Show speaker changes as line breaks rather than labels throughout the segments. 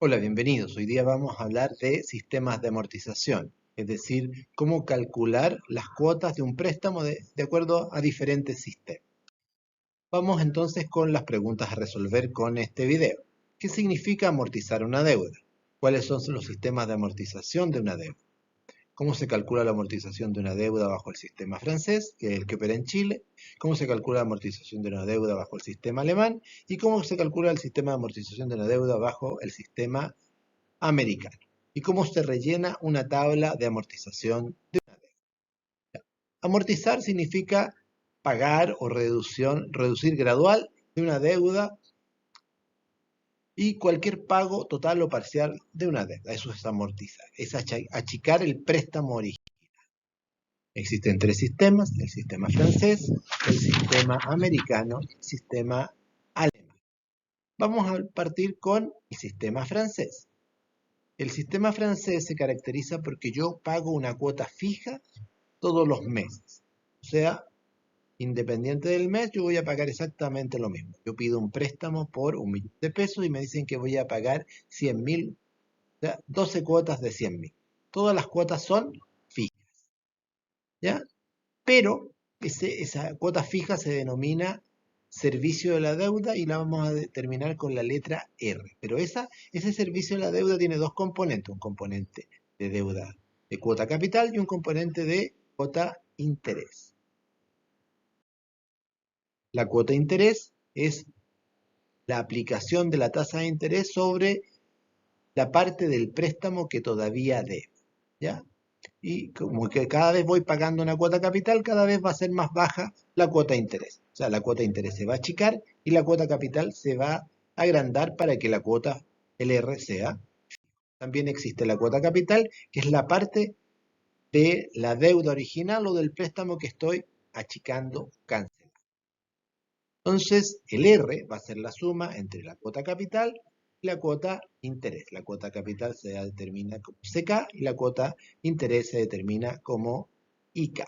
Hola, bienvenidos. Hoy día vamos a hablar de sistemas de amortización, es decir, cómo calcular las cuotas de un préstamo de acuerdo a diferentes sistemas. Vamos entonces con las preguntas a resolver con este video. ¿Qué significa amortizar una deuda? ¿Cuáles son los sistemas de amortización de una deuda? ¿Cómo se calcula la amortización de una deuda bajo el sistema francés, que es el que opera en Chile? ¿Cómo se calcula la amortización de una deuda bajo el sistema alemán? ¿Y cómo se calcula el sistema de amortización de una deuda bajo el sistema americano? ¿Y cómo se rellena una tabla de amortización de una deuda? Amortizar significa pagar o reducir gradual de una deuda y cualquier pago total o parcial de una deuda. Eso es amortizar, es achicar el préstamo original. Existen tres sistemas: el sistema francés, el sistema americano y el sistema alemán. Vamos a partir con el sistema francés. El sistema francés se caracteriza porque yo pago una cuota fija todos los meses. O sea, independiente del mes, yo voy a pagar exactamente lo mismo. Yo pido un préstamo por 1.000.000 de pesos y me dicen que voy a pagar 100.000, o sea, 12 cuotas de 100.000. Todas las cuotas son fijas, ¿ya? Pero esa cuota fija se denomina servicio de la deuda y la vamos a determinar con la letra R. Pero ese servicio de la deuda tiene dos componentes: un componente de deuda de cuota capital y un componente de cuota interés. La cuota interés es la aplicación de la tasa de interés sobre la parte del préstamo que todavía debe, ¿ya? Y como que cada vez voy pagando una cuota capital, cada vez va a ser más baja la cuota de interés. O sea, la cuota de interés se va a achicar y la cuota capital se va a agrandar para que la cuota LR sea. También existe la cuota capital, que es la parte de la deuda original o del préstamo que estoy achicando, cancelando. Entonces, el R va a ser la suma entre la cuota capital y la cuota interés. La cuota capital se determina como CK y la cuota interés se determina como IK.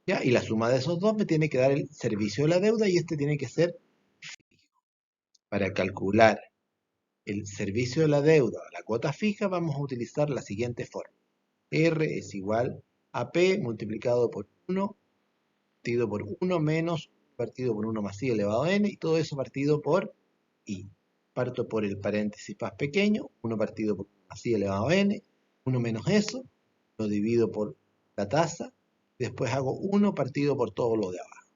¿Ya? Y la suma de esos dos me tiene que dar el servicio de la deuda y este tiene que ser fijo. Para calcular el servicio de la deuda o la cuota fija vamos a utilizar la siguiente forma. R es igual a P multiplicado por 1 partido por 1 menos partido por 1 más I elevado a N, y todo eso partido por I. Parto por el paréntesis más pequeño, 1 partido por 1 más I elevado a N, 1 menos eso, lo divido por la tasa, después hago 1 partido por todo lo de abajo.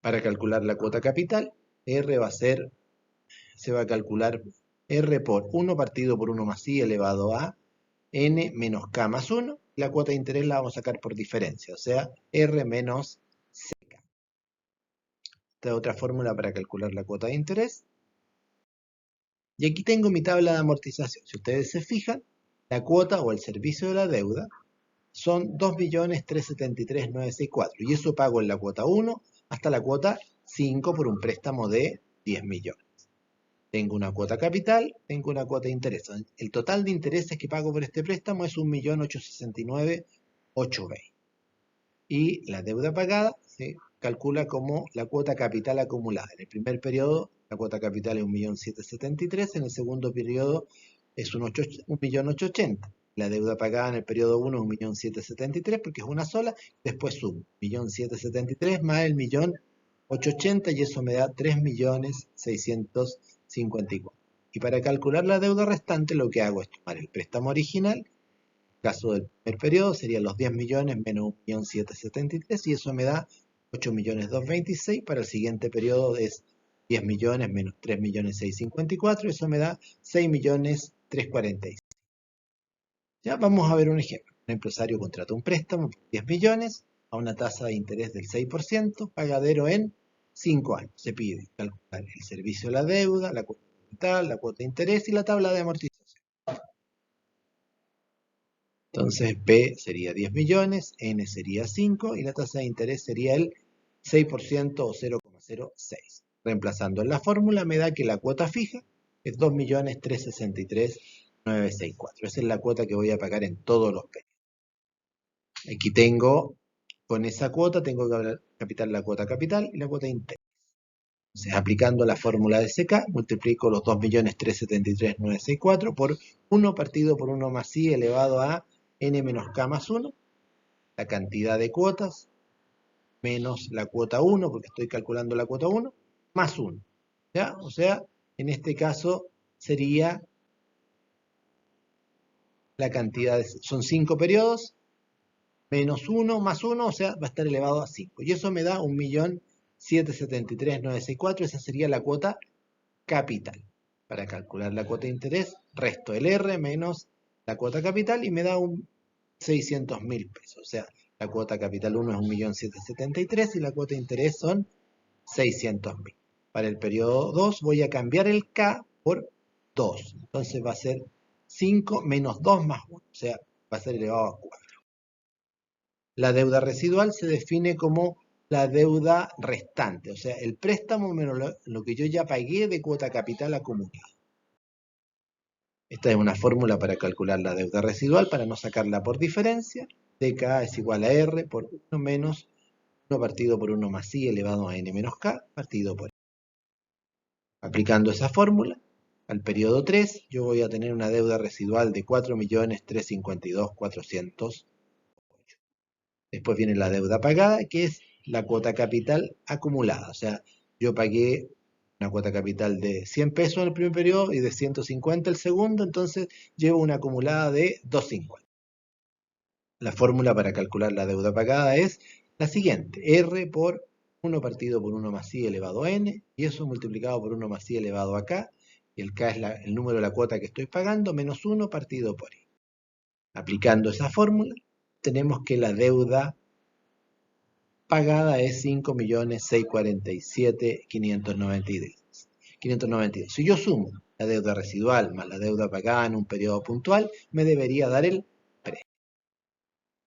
Para calcular la cuota capital, R se va a calcular R por 1 partido por 1 más I elevado a N menos K más 1, y la cuota de interés la vamos a sacar por diferencia, o sea, R menos CK. Esta es otra fórmula para calcular la cuota de interés. Y aquí tengo mi tabla de amortización. Si ustedes se fijan, la cuota o el servicio de la deuda son 2.373.964. Y eso pago en la cuota 1 hasta la cuota 5 por un préstamo de 10 millones. Tengo una cuota capital, tengo una cuota de interés. El total de intereses que pago por este préstamo es 1.869.820. Y la deuda pagada se calcula como la cuota capital acumulada. En el primer periodo la cuota capital es 1.773.000, en el segundo periodo es 1.880.000. La deuda pagada en el periodo 1 es 1.773.000 porque es una sola, después sumo 1.773.000 más el 1.880.000 y eso me da 3.654.000. Y para calcular la deuda restante lo que hago es tomar el préstamo original. En el caso del primer periodo serían los 10 millones menos 1.773.000 y eso me da 8.226.000. Para el siguiente periodo es 10 millones menos 3.654.000, eso me da 6.346.000. Ya vamos a ver un ejemplo. Un empresario contrata un préstamo por 10 millones a una tasa de interés del 6%, pagadero en 5 años. Se pide calcular el servicio de la deuda, la cuota capital, la cuota de interés y la tabla de amortización. Entonces P sería 10 millones, N sería 5 y la tasa de interés sería el 6% o 0,06. Reemplazando en la fórmula me da que la cuota fija es 2.363.964. Esa es la cuota que voy a pagar en todos los periodos. Aquí tengo, con esa cuota tengo que capitar la cuota capital y la cuota de interés. Entonces, aplicando la fórmula de CK, multiplico los 2.373.964 por 1 partido por 1 más I elevado a n menos k más 1, la cantidad de cuotas, menos la cuota 1, porque estoy calculando la cuota 1, más 1. ¿Ya? O sea, en este caso sería la cantidad, son 5 periodos, menos 1 más 1, o sea, va a estar elevado a 5. Y eso me da 1.773.964, esa sería la cuota capital. Para calcular la cuota de interés, resto el R menos la cuota capital y me da 600.000 pesos. O sea, la cuota capital 1 es 1.773.000 y la cuota de interés son 600.000. Para el periodo 2 voy a cambiar el K por 2. Entonces va a ser 5 menos 2 más 1. O sea, va a ser elevado a 4. La deuda residual se define como la deuda restante, o sea, el préstamo menos lo que yo ya pagué de cuota capital acumulada. Esta es una fórmula para calcular la deuda residual, para no sacarla por diferencia. DK es igual a R por 1 menos 1 partido por 1 más I elevado a N menos K partido por I. Aplicando esa fórmula, al periodo 3, yo voy a tener una deuda residual de 4.352.408. Después viene la deuda pagada, que es la cuota capital acumulada. O sea, yo pagué una cuota capital de 100 pesos en el primer periodo y de 150 el segundo, entonces llevo una acumulada de 250. La fórmula para calcular la deuda pagada es la siguiente: R por 1 partido por 1 más I elevado a N, y eso multiplicado por 1 más I elevado a K, y el K es el número de la cuota que estoy pagando, menos 1 partido por I. Aplicando esa fórmula, tenemos que la deuda pagada es 5.647.592. Si yo sumo la deuda residual más la deuda pagada en un periodo puntual, me debería dar el préstamo.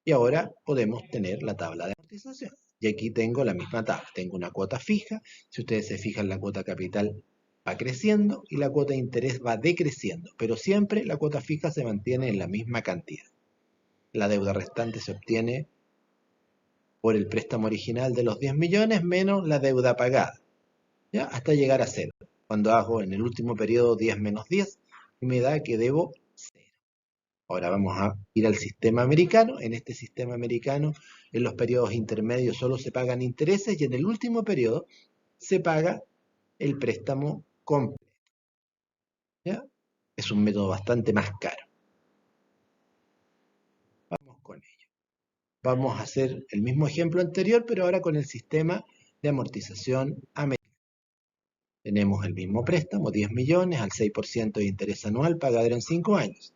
Y ahora podemos tener la tabla de amortización. Y aquí tengo la misma tabla. Tengo una cuota fija. Si ustedes se fijan, la cuota capital va creciendo y la cuota de interés va decreciendo. Pero siempre la cuota fija se mantiene en la misma cantidad. La deuda restante se obtiene por el préstamo original de los 10 millones menos la deuda pagada, ¿ya? Hasta llegar a 0. Cuando hago en el último periodo 10 menos 10, me da que debo 0. Ahora vamos a ir al sistema americano. En este sistema americano, en los periodos intermedios solo se pagan intereses y en el último periodo se paga el préstamo completo, ¿ya? Es un método bastante más caro. Vamos con ello. Vamos a hacer el mismo ejemplo anterior, pero ahora con el sistema de amortización americano. Tenemos el mismo préstamo, 10 millones al 6% de interés anual, pagadero en 5 años.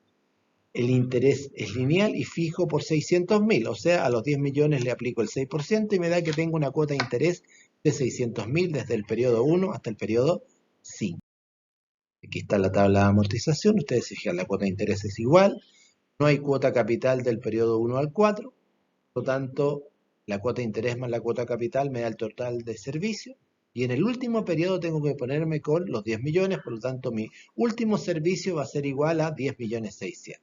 El interés es lineal y fijo por 600.000, o sea, a los 10 millones le aplico el 6% y me da que tengo una cuota de interés de 600.000 desde el periodo 1 hasta el periodo 5. Aquí está la tabla de amortización. Ustedes se fijan, la cuota de interés es igual. No hay cuota capital del periodo 1 al 4. Por lo tanto, la cuota de interés más la cuota capital me da el total de servicio. Y en el último periodo tengo que ponerme con los 10 millones, por lo tanto mi último servicio va a ser igual a 10.600.000.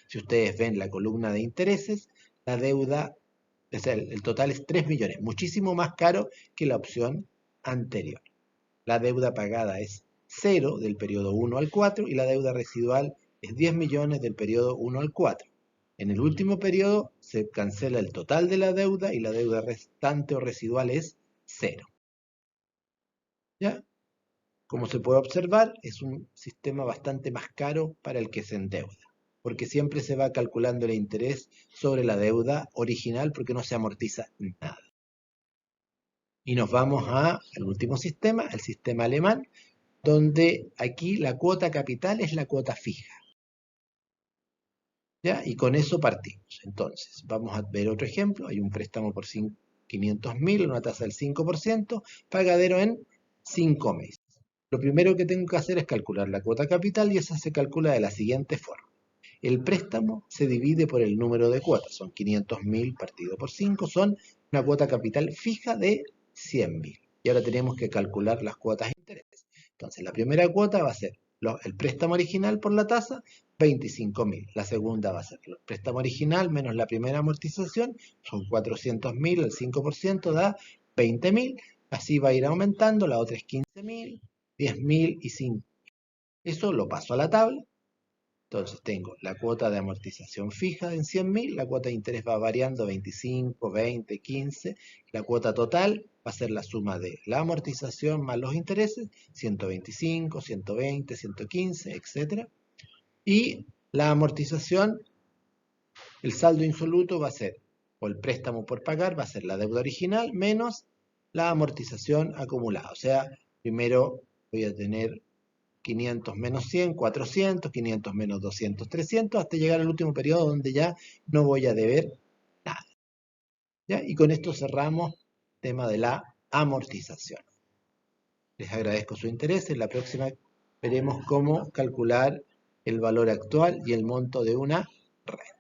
Si ustedes ven la columna de intereses, la deuda, el total es 3 millones, muchísimo más caro que la opción anterior. La deuda pagada es 0 del periodo 1 al 4 y la deuda residual es 10 millones del periodo 1 al 4. En el último periodo se cancela el total de la deuda y la deuda restante o residual es 0. ¿Ya? Como se puede observar, es un sistema bastante más caro para el que se endeuda, porque siempre se va calculando el interés sobre la deuda original porque no se amortiza nada. Y nos vamos al último sistema, el sistema alemán, donde aquí la cuota capital es la cuota fija. ¿Ya? Y con eso partimos. Entonces, vamos a ver otro ejemplo. Hay un préstamo por 500.000, una tasa del 5%, pagadero en 5 meses. Lo primero que tengo que hacer es calcular la cuota capital y esa se calcula de la siguiente forma. El préstamo se divide por el número de cuotas. Son 500.000 partido por 5, son una cuota capital fija de 100.000. Y ahora tenemos que calcular las cuotas de interés. Entonces, la primera cuota va a ser el préstamo original por la tasa, 25.000. La segunda va a ser el préstamo original menos la primera amortización, son 400.000, el 5% da 20.000. Así va a ir aumentando, la otra es 15.000. 15.000, 10.000 y 5.000. Eso lo paso a la tabla. Entonces tengo la cuota de amortización fija en 100.000, la cuota de interés va variando 25, 20, 15. La cuota total va a ser la suma de la amortización más los intereses, 125, 120, 115, etc. Y la amortización, el saldo insoluto va a ser, o el préstamo por pagar, va a ser la deuda original menos la amortización acumulada. O sea, primero voy a tener 500 menos 100, 400, 500 menos 200, 300, hasta llegar al último periodo donde ya no voy a deber nada. ¿Ya? Y con esto cerramos el tema de la amortización. Les agradezco su interés. En la próxima veremos cómo calcular el valor actual y el monto de una red.